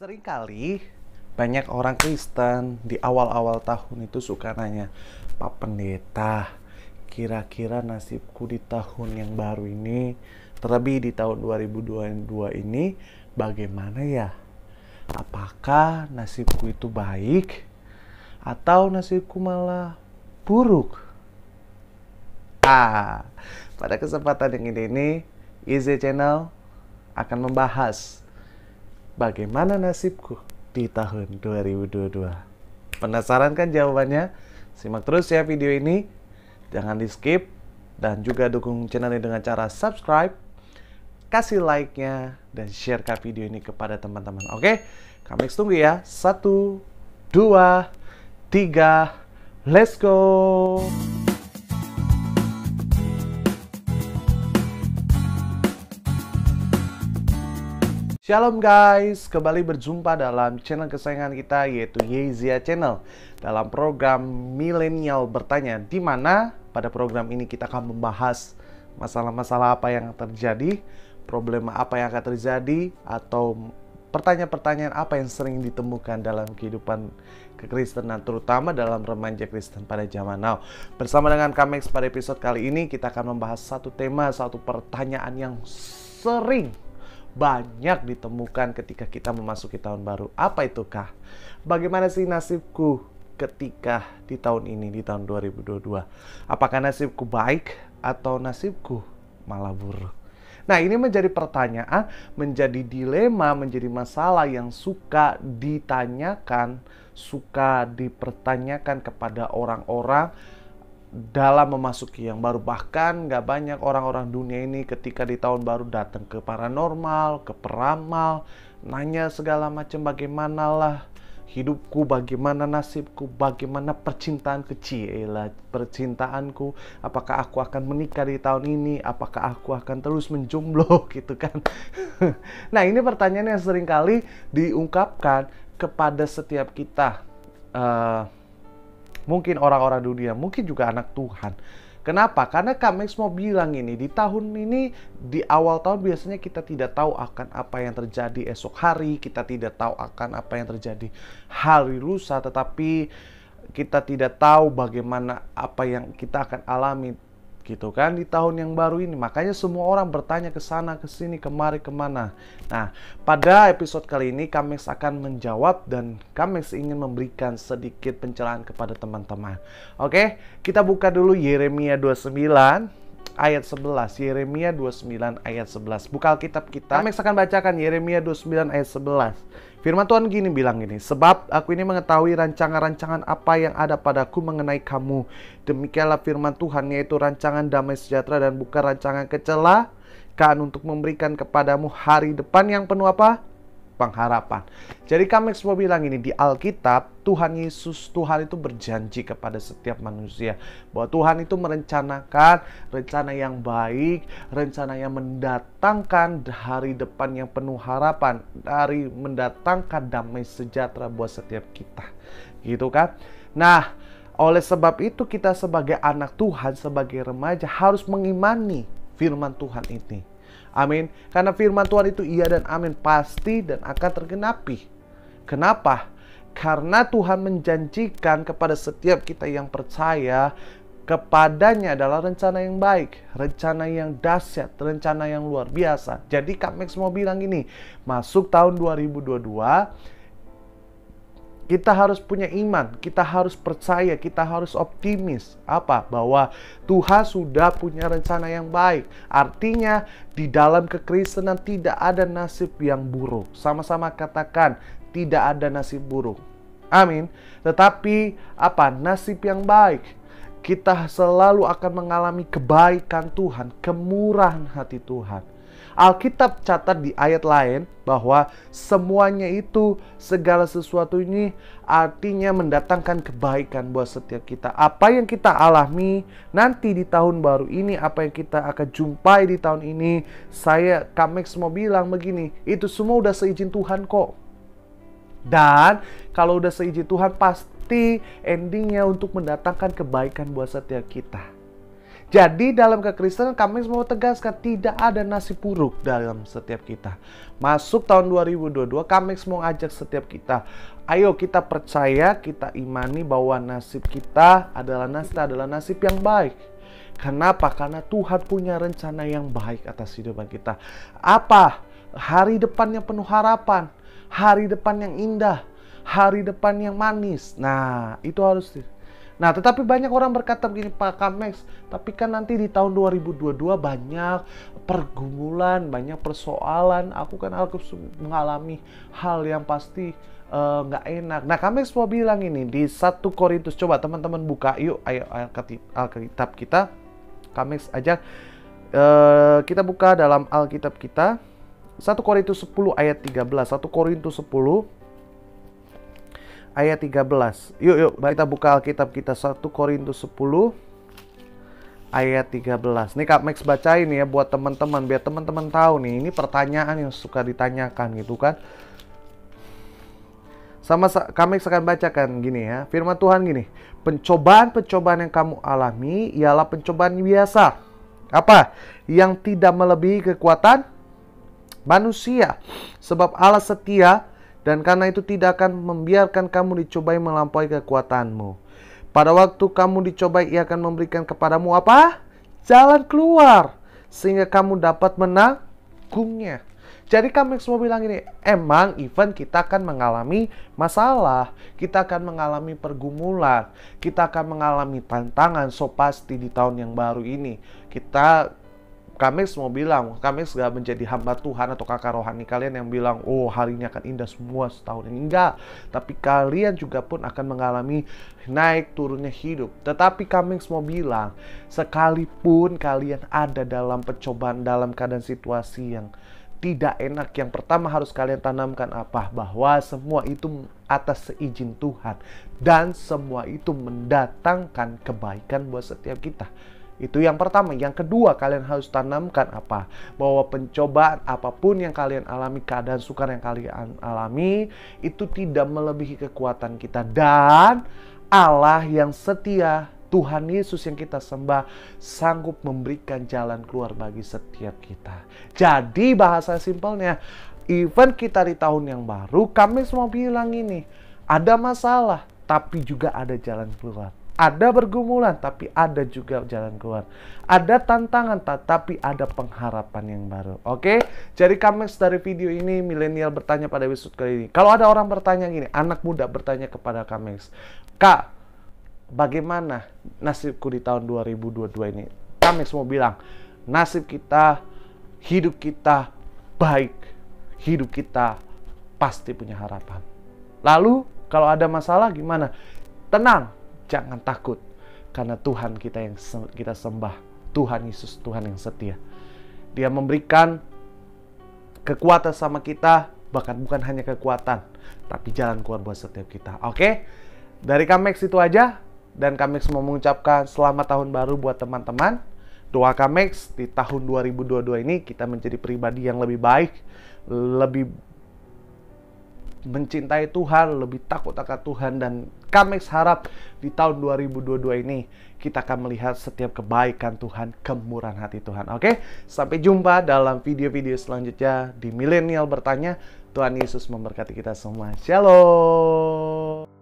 Seringkali banyak orang Kristen di awal-awal tahun itu suka nanya, Pak Pendeta, kira-kira nasibku di tahun yang baru ini, terlebih di tahun 2022 ini, bagaimana ya? Apakah nasibku itu baik atau nasibku malah buruk? Pada kesempatan yang ini, Easy Channel akan membahas bagaimana nasibku di tahun 2022. Penasaran kan jawabannya? Simak terus ya video ini. Jangan di skip. Dan juga dukung channel ini dengan cara subscribe, kasih like-nya, dan share video ini kepada teman-teman. Oke? Kami tunggu ya. 1, 2, 3. Let's go! Shalom guys, kembali berjumpa dalam channel kesayangan kita yaitu Yezia Channel dalam program Milenial Bertanya, di mana pada program ini kita akan membahas masalah-masalah apa yang terjadi, problema apa yang akan terjadi, atau pertanyaan-pertanyaan apa yang sering ditemukan dalam kehidupan kekristenan, terutama dalam remaja Kristen pada zaman now. Bersama dengan Kamex pada episode kali ini kita akan membahas satu tema, satu pertanyaan yang sering banyak ditemukan ketika kita memasuki tahun baru. Apa itukah? Bagaimana sih nasibku ketika di tahun ini, di tahun 2022? Apakah nasibku baik atau nasibku malah buruk? Nah, ini menjadi pertanyaan, menjadi dilema, menjadi masalah yang suka ditanyakan, suka dipertanyakan kepada orang-orang dalam memasuki yang baru. Bahkan gak banyak orang-orang dunia ini ketika di tahun baru datang ke paranormal, ke peramal, nanya segala macam, bagaimana lah hidupku, bagaimana nasibku, bagaimana percintaanku, percintaanku, apakah aku akan menikah di tahun ini, apakah aku akan terus menjomblo gitu kan. Nah, ini pertanyaan yang sering kali diungkapkan kepada setiap kita, mungkin orang-orang dunia, mungkin juga anak Tuhan. Kenapa? Karena Kamex mau bilang ini, di tahun ini, di awal tahun biasanya kita tidak tahu akan apa yang terjadi esok hari, kita tidak tahu akan apa yang terjadi hari lusa, tetapi kita tidak tahu bagaimana apa yang kita akan alami gitu kan di tahun yang baru ini. Makanya semua orang bertanya ke sana, ke sini, kemari, kemana. Nah, pada episode kali ini Kamex akan menjawab dan Kamex ingin memberikan sedikit pencerahan kepada teman-teman. Oke, kita buka dulu Yeremia 29 ayat 11. Yeremia 29 ayat 11. Buka Alkitab kita. Kamex akan bacakan Yeremia 29 ayat 11. Firman Tuhan bilang gini, sebab aku ini mengetahui rancangan-rancangan apa yang ada padaku mengenai kamu. Demikianlah firman Tuhan, yaitu rancangan damai sejahtera dan bukan rancangan kecelakaan, untuk memberikan kepadamu hari depan yang penuh apa? Pengharapan. Jadi Kamex mau bilang ini, di Alkitab Tuhan Yesus, Tuhan itu berjanji kepada setiap manusia bahwa Tuhan itu merencanakan rencana yang baik, rencana yang mendatangkan hari depan yang penuh harapan, dari mendatangkan damai sejahtera buat setiap kita, gitu kan. Nah, oleh sebab itu kita sebagai anak Tuhan, sebagai remaja harus mengimani firman Tuhan ini. Amin. Karena firman Tuhan itu iya dan amin, pasti dan akan tergenapi. Kenapa? Karena Tuhan menjanjikan kepada setiap kita yang percaya kepadanya adalah rencana yang baik, rencana yang dahsyat, rencana yang luar biasa. Jadi Kamex mau bilang ini, masuk tahun 2022, kita harus punya iman, kita harus percaya, kita harus optimis. Apa? Bahwa Tuhan sudah punya rencana yang baik. Artinya di dalam kekristenan tidak ada nasib yang buruk. Sama-sama katakan, tidak ada nasib buruk. Amin. Tetapi apa? Nasib yang baik. Kita selalu akan mengalami kebaikan Tuhan, kemurahan hati Tuhan. Alkitab catat di ayat lain bahwa semuanya itu, segala sesuatu ini artinya mendatangkan kebaikan buat setiap kita. Apa yang kita alami nanti di tahun baru ini, apa yang kita akan jumpai di tahun ini, Kamex mau bilang begini, itu semua udah seizin Tuhan kok. Dan kalau udah seizin Tuhan, pasti endingnya untuk mendatangkan kebaikan buat setiap kita. Jadi dalam kekristenan kami mau tegaskan tidak ada nasib buruk dalam setiap kita. Masuk tahun 2022 kami mau ajak setiap kita, ayo kita percaya, kita imani bahwa nasib kita adalah nasib yang baik. Kenapa? Karena Tuhan punya rencana yang baik atas hidupan kita. Apa? Hari depan yang penuh harapan, hari depan yang indah, hari depan yang manis. Nah, itu harus. Nah, tetapi banyak orang berkata begini, Pak Kamex, tapi kan nanti di tahun 2022 banyak pergumulan, banyak persoalan. Aku kan mengalami hal yang pasti nggak enak. Nah, Kamex mau bilang ini di 1 Korintus. Coba teman-teman buka, yuk, ayo Alkitab kita. Kamex ajak kita buka dalam Alkitab kita. 1 Korintus 10 ayat 13. 1 Korintus 10 ayat 13. Yuk, kita buka Alkitab kita 1 Korintus 10 ayat 13. Nih Kak Max bacain ya buat teman-teman, biar teman-teman tahu nih, ini pertanyaan yang suka ditanyakan gitu kan. Sama Kak Max akan bacakan gini ya. Firman Tuhan gini, pencobaan-pencobaan yang kamu alami ialah pencobaan biasa. Apa? Yang tidak melebihi kekuatan manusia. Sebab Allah setia, dan karena itu tidak akan membiarkan kamu dicobai melampaui kekuatanmu. Pada waktu kamu dicobai, Ia akan memberikan kepadamu apa? Jalan keluar, sehingga kamu dapat menanggungnya. Jadi kami semua bilang ini, emang even kita akan mengalami masalah, kita akan mengalami pergumulan, kita akan mengalami tantangan. So pasti di tahun yang baru ini kami mau bilang, kami gak menjadi hamba Tuhan atau kakak rohani kalian yang bilang, oh hari ini akan indah semua setahun ini. Enggak, tapi kalian juga pun akan mengalami naik turunnya hidup. Tetapi kami mau bilang, sekalipun kalian ada dalam pencobaan, dalam keadaan situasi yang tidak enak, yang pertama harus kalian tanamkan apa? Bahwa semua itu atas seizin Tuhan, dan semua itu mendatangkan kebaikan buat setiap kita. Itu yang pertama. Yang kedua, kalian harus tanamkan apa? Bahwa pencobaan apapun yang kalian alami, keadaan sukar yang kalian alami, itu tidak melebihi kekuatan kita. Dan Allah yang setia, Tuhan Yesus yang kita sembah, sanggup memberikan jalan keluar bagi setiap kita. Jadi bahasa simpelnya, even kita di tahun yang baru, kami semua bilang ini, ada masalah, tapi juga ada jalan keluar. Ada pergumulan, tapi ada juga jalan keluar. Ada tantangan, tapi ada pengharapan yang baru. Oke? Jadi Kamex dari video ini, milenial bertanya pada episode kali ini. Kalau ada orang bertanya gini, anak muda bertanya kepada Kamex, Kak, bagaimana nasibku di tahun 2022 ini? Kamex mau bilang, nasib kita, hidup kita baik. Hidup kita pasti punya harapan. Lalu, kalau ada masalah gimana? Tenang. Jangan takut, karena Tuhan kita yang kita sembah, Tuhan Yesus, Tuhan yang setia. Dia memberikan kekuatan sama kita, bahkan bukan hanya kekuatan, tapi jalan keluar buat setiap kita. Oke? Dari Kamex itu aja, dan Kamex mau mengucapkan selamat tahun baru buat teman-teman. Doa Kamex di tahun 2022 ini kita menjadi pribadi yang lebih baik, lebih mencintai Tuhan, lebih takut akan Tuhan, dan Kamex harap di tahun 2022 ini kita akan melihat setiap kebaikan Tuhan, kemurahan hati Tuhan. Oke? Sampai jumpa dalam video-video selanjutnya di Milenial Bertanya. Tuhan Yesus memberkati kita semua. Shalom.